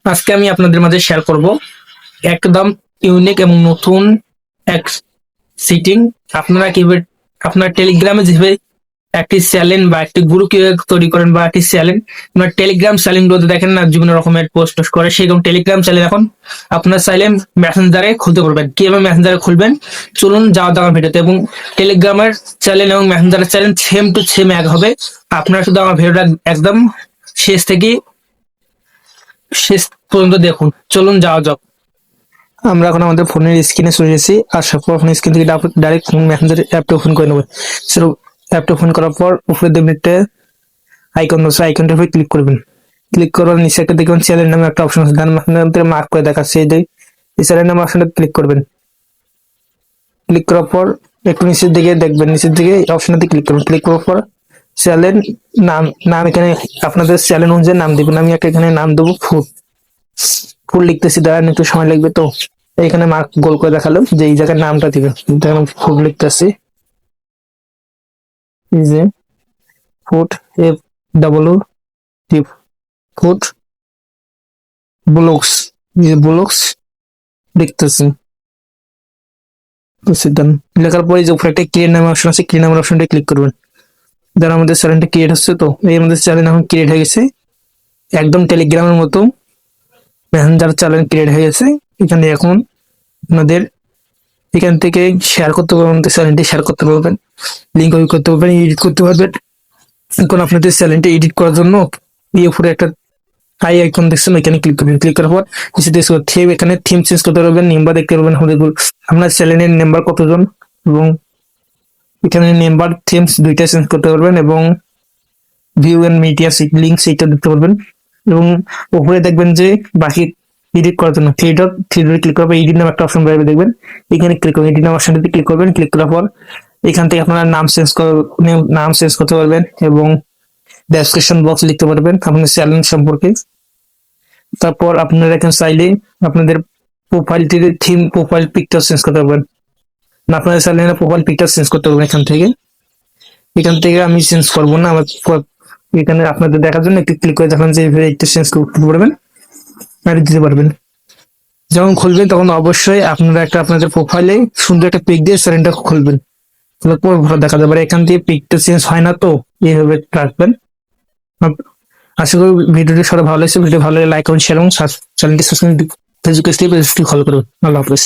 আজকে আমি আপনাদের মাঝে শেয়ার করব একদম ইউনিক এবং নতুন এক সিটিং। আপনারা কিভাবে আপনার টেলিগ্রামে যেভাবে একটি চ্যানেল বা একটি গ্রুপ কিভাবে তৈরি করেন, বা একটি চ্যানেল আপনার টেলিগ্রাম চ্যানেল গুলোতে দেখেন না বিভিন্ন রকমের পোস্ট করে, সেরকম টেলিগ্রাম চ্যানেল এখন আপনার চাইলে মেসেঞ্জারে খুলতে পারবেন। কিভাবে মেসেঞ্জারে খুলবেন চলুন যাওয়া দাওয়ার ভিডিওতে। এবং টেলিগ্রামের চ্যানেল এবং মেসেঞ্জারের চ্যানেল সেম টু সেম এক হবে। আপনারা শুধু আমার ভিডিওটা একদম শেষ থেকে শেষ পর্যন্ত দেখুন। চলুন যাওয়া যাক। আমরা এখন আমাদের ফোনের স্ক্রিনে চলে এসেছি। আর ফোন স্ক্রিন থেকে ডাইরেক্ট ফোন মেসেঞ্জার অ্যাপটা ওপেন করে নেব। সেটা অ্যাপটা ওপেন করার পর উপরে দেখবেন একটা আইকন আছে, আইকনটার উপরে ক্লিক করবেন। ক্লিক করার নিচে একটা দেখবেন চ্যানেল নামে একটা অপশন আছে, তার মাঝখানে মার্ক করে দেখাচ্ছে এই চ্যানেল নামে অপশনটা ক্লিক করবেন। ক্লিক করার পর একটু নিচের দিকে দেখবেন, নিচের দিকে অপশনটাতে ক্লিক করবেন। ক্লিক করার পর চ্যানেল নাম নাম এখানে আপনাদের চ্যানেল অনুযায়ী নাম দিবেন। আমি একটা এখানে নাম দেবো ফুড। ফুল লিখতেছি, দাঁড়ান একটু সময় লাগবে। তো এখানে মার্ক গোল করে দেখালো যে এই জায়গায় নামটা দিবেন। ফুড লিখতেছি, এই যে food, F double food blogs, blogs লিখতেছি। লেখার পরে যে উপরে একটা ক্রিয়েট নামের অপশন আছে, ক্রিয়েট নামের অপশনটা ক্লিক করবেন। যারা আমাদের চ্যানেলটা ক্রিয়েট হচ্ছে, তো এই আমাদের চ্যানেল এখন ক্রিয়েট হয়ে গেছে, একদম টেলিগ্রামের মতো মেসেঞ্জার চ্যানেল ক্রিয়েট হয়ে গেছে। এখানে এখন আপনাদের এখান থেকে শেয়ার করতে পারবেন, চ্যানেলটি শেয়ার করতে পারবেন, লিঙ্ক করতে পারবেন, এডিট করতে পারবেন। এখন আপনাদের চ্যানেলটা এডিট করার জন্য এই উপরে একটা আই আইকন দেখছেন, ওইখানে ক্লিক করবেন। ক্লিক করার পর থিম, এখানে থিম চেঞ্জ করতে পারবেন, নাম্বার দেখতে পারবেন আমাদের আপনার চ্যানেলের নাম্বার কতজন, এবং এখানে নাম্বার থিমস দুইটা চেঞ্জ করতে পারবেন, এবং ভিউ এন্ড মিডিয়া লিঙ্ক সেইটা দিতে পারবেন। এবং উপরে দেখবেন যে বাকি এডিট করার জন্য থ্রি ডট ক্লিক করবেন, এডিট নাম একটা অপশন পাবে দেখবেন, এখানে ক্লিক করবেন, এডিট নাম অপশনটাতে ক্লিক করবেন। ক্লিক করার পর এখান থেকে আপনারা নাম চেঞ্জ করতে পারবেন, এবং ডেসক্রিপশন বক্স লিখতে পারবেন আপনার চ্যানেল সম্পর্কে। তারপর আপনারা এখানে চাইলে আপনাদের প্রোফাইলটির থিম, প্রোফাইল পিকচার চেঞ্জ করতে পারবেন। আপনাদের চ্যানেলের প্রোফাইল পিকচার চেঞ্জ করতে পারবেন এখান থেকে আমি চেঞ্জ করবো না। আমার এখানে আপনাদের দেখার জন্য একটু ক্লিক করে দেখান যে একটু চেঞ্জ করতে পারবেন আর দিতে পারবেন। যখন খুলবেন তখন অবশ্যই আপনারা একটা আপনাদের প্রোফাইলে সুন্দর একটা পিক দিয়ে চ্যানেলটা খুলবেন, ভালো দেখা যাবে। এখান থেকে পিকটা চেঞ্জ হয় না, তো এইভাবে রাখবেন। আশা করি ভিডিওটি সবাই ভালো লাগছে। ভিডিও ভালো লাগলে লাইক করুন, শেয়ার করুন, চ্যানেলটি সাবস্ক্রাইব, ফেসবুক পেজটি ফলো করুন। আল্লাহ হাফেজ।